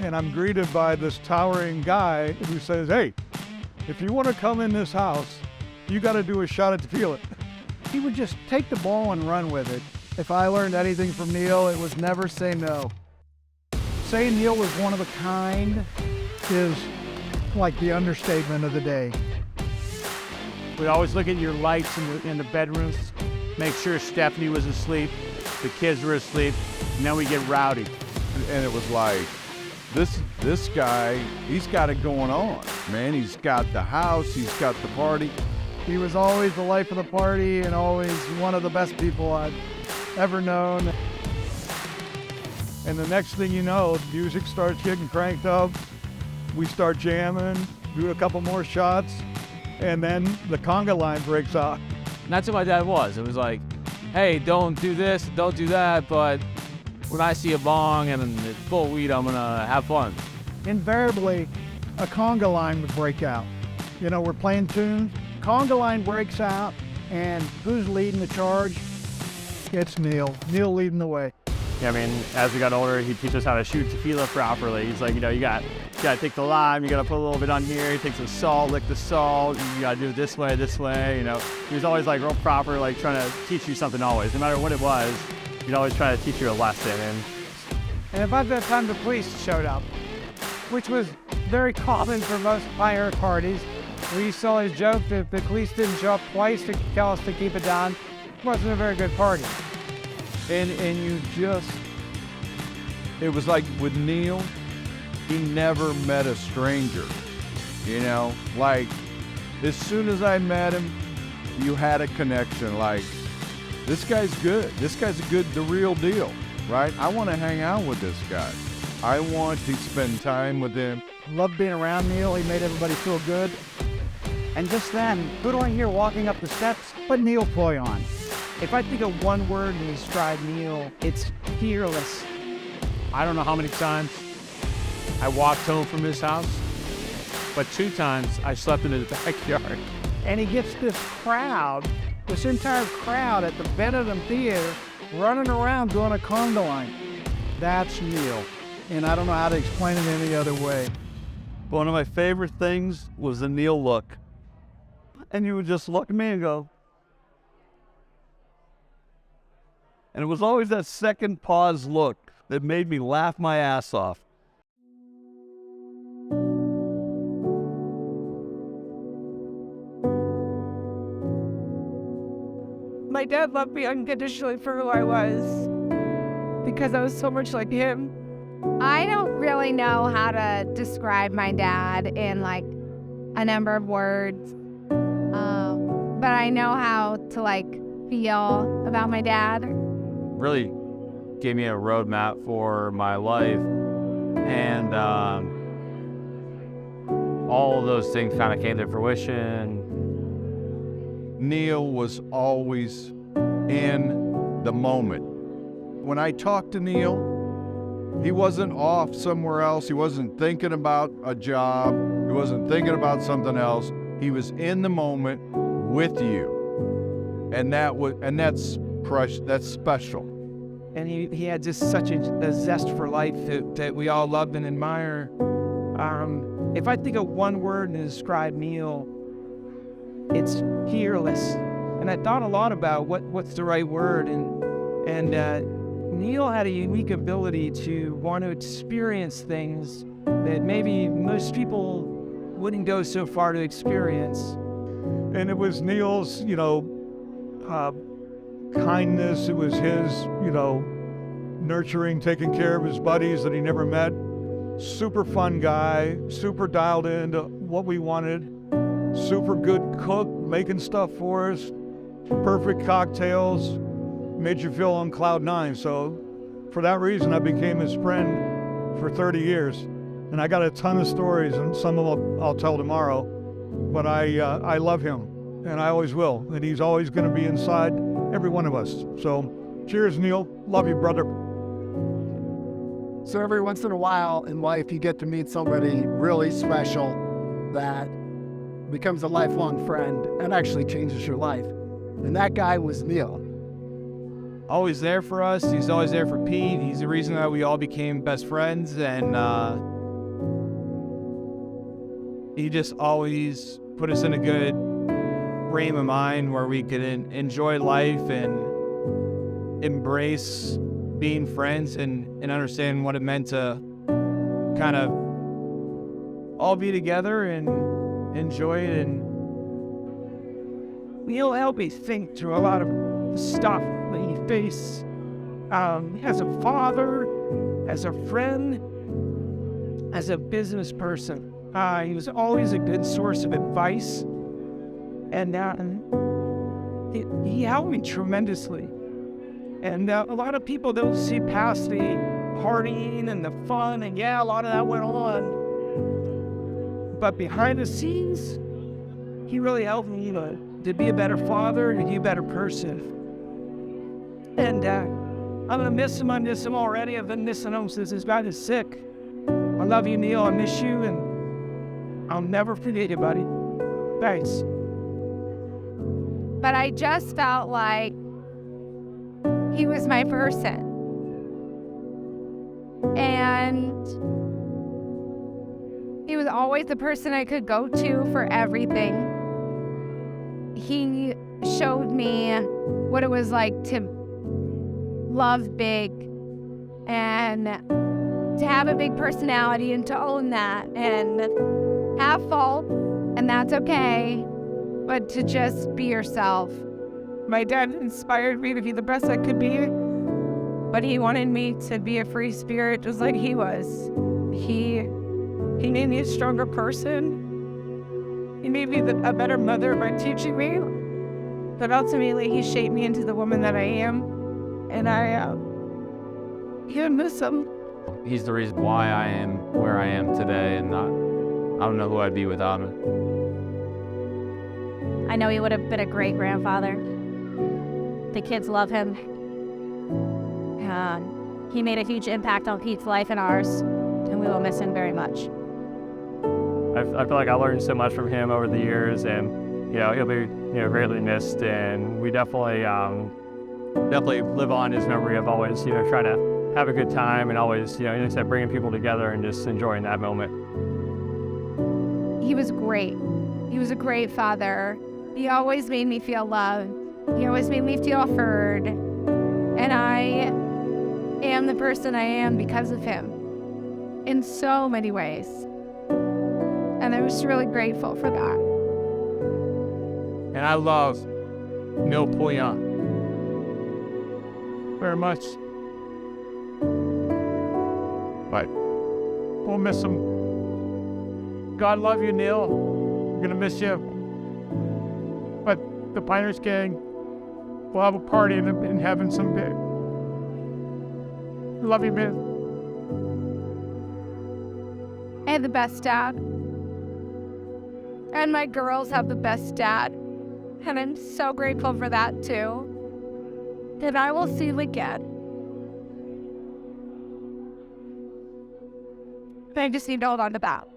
and I'm greeted by this towering guy who says, "Hey, if you want to come in this house, you got to do a shot at tequila." He would just take the ball and run with it. If I learned anything from Neil, it was never say no. Saying Neil was one of a kind is like the understatement of the day. We'd always look at your lights in the bedrooms, make sure Stephanie was asleep, the kids were asleep, and then we get rowdy. And it was like, this guy, he's got it going on, man. He's got the house, he's got the party. He was always the life of the party and always one of the best people I'd ever known. And the next thing you know, music starts getting cranked up. We start jamming, do a couple more shots, and then the conga line breaks out. And that's what my dad was. It was like, hey, don't do this, don't do that, but when I see a bong and it's full of weed, I'm gonna have fun. Invariably, a conga line would break out. You know, we're playing tunes, conga line breaks out, and who's leading the charge? It's Neil. Neil leading the way. Yeah, I mean, as we got older, he'd teach us how to shoot tequila properly. He's like, you know, you gotta take the lime, you gotta put a little bit on here, you take some salt, lick the salt, you gotta do it this way, you know. He was always like real proper, like trying to teach you something always. No matter what it was, he'd always try to teach you a lesson. And about that time, the police showed up, which was very common for most fire parties. We used to always joke that if the police didn't show up twice to tell us to keep it down, it wasn't a very good party. And you just, it was like with Neil, he never met a stranger, you know? Like, as soon as I met him, you had a connection, like, this guy's good. This guy's the real deal, right? I want to hang out with this guy. I want to spend time with him. Loved being around Neil. He made everybody feel good. And just then, who do I hear walking up the steps but Neil Pollion? If I think of one word to describe Neil, it's fearless. I don't know how many times I walked home from his house, but 2 times I slept in his backyard. And he gets this crowd, this entire crowd at the Benetton Theater running around doing a conga line. That's Neil. And I don't know how to explain it any other way. One of my favorite things was the Neil look. And you would just look at me and go. And it was always that second pause look that made me laugh my ass off. My dad loved me unconditionally for who I was because I was so much like him. I don't really know how to describe my dad in like a number of words, but I know how to like feel about my dad. Really gave me a roadmap for my life, and all of those things kind of came to fruition. Neil was always in the moment. When I talked to Neil, he wasn't off somewhere else. He wasn't thinking about a job. He wasn't thinking about something else. He was in the moment with you, and that's special. And he had just such a zest for life that we all loved and admire. If I think of one word to describe Neil, it's fearless. And I thought a lot about what's the right word. And Neil had a unique ability to want to experience things that maybe most people wouldn't go so far to experience. And it was Neil's, kindness. It was his, nurturing, taking care of his buddies that he never met. Super fun guy, super dialed into what we wanted. Super good cook, making stuff for us. Perfect cocktails. Made you feel on cloud 9. So for that reason, I became his friend for 30 years. And I got a ton of stories, and some of them I'll tell tomorrow. But I love him, and I always will. And he's always going to be inside every one of us. So cheers, Neil. Love you, brother. So every once in a while in life, you get to meet somebody really special that becomes a lifelong friend and actually changes your life. And that guy was Neil. Always there for us. He's always there for Pete. He's the reason that we all became best friends. And he just always put us in a good frame of mind where we could enjoy life and embrace being friends and understand what it meant to kind of all be together and enjoy it. And he'll help me think through a lot of the stuff that he faced as a father, as a friend, as a business person. He was always a good source of advice, and he helped me tremendously. And a lot of people don't see past the partying and the fun, and yeah, a lot of that went on. But behind the scenes, he really helped me to be a better father and to be a better person. And I'm gonna miss him. I miss him already. I've been missing him since his guy is sick. I love you, Neil. I miss you, and I'll never forget you, buddy. Thanks. But I just felt like he was my person. And he was always the person I could go to for everything. He showed me what it was like to love big and to have a big personality and to own that and have faults, and that's okay, but to just be yourself. My dad inspired me to be the best I could be, but he wanted me to be a free spirit just like he was. He made me a stronger person. He made me a better mother by teaching me, but ultimately he shaped me into the woman that I am, and I miss him. He's the reason why I am where I am today, and I don't know who I'd be without him. I know he would have been a great grandfather. The kids love him. He made a huge impact on Pete's life and ours, and we will miss him very much. I feel like I learned so much from him over the years, and he'll be greatly missed. And we definitely live on his memory of always trying to have a good time and always like I said, bringing people together and just enjoying that moment. He was great. He was a great father. He always made me feel loved. He always made me feel heard. And I am the person I am because of him in so many ways. And I'm just really grateful for that. And I love Neil Pollion very much. But we'll miss him. God love you, Neil. We're gonna miss you. But the Pioneers Gang will have a party in heaven someday. Love you, man. I had the best dad. And my girls have the best dad. And I'm so grateful for that too. And I will see you again. I just need to hold on to that.